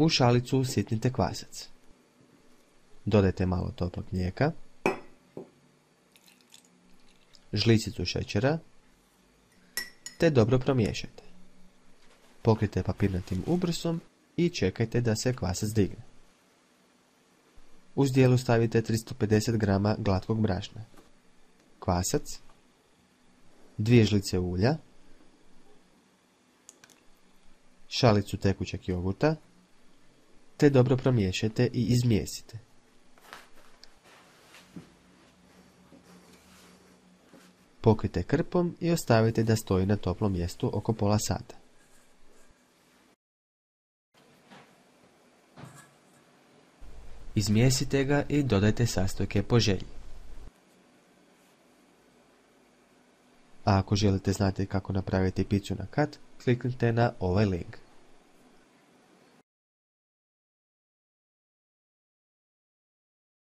U šalicu usitnite kvasac. Dodajte malo toplog mlijeka, žlicicu šećera, te dobro promiješajte. Pokrijte papirnatim ubrusom i čekajte da se kvasac digne. U zdjelu stavite 350 g glatkog brašna, kvasac, 2 žlice ulja, šalicu tekućeg jogurta, te dobro promiješajte i izmijesite. Pokrijte krpom i ostavite da stoji na toplom mjestu oko pola sata. Izmijesite ga i dodajte sastojke po želji. A ako želite znati kako napraviti picu na kat, kliknite na ovaj link.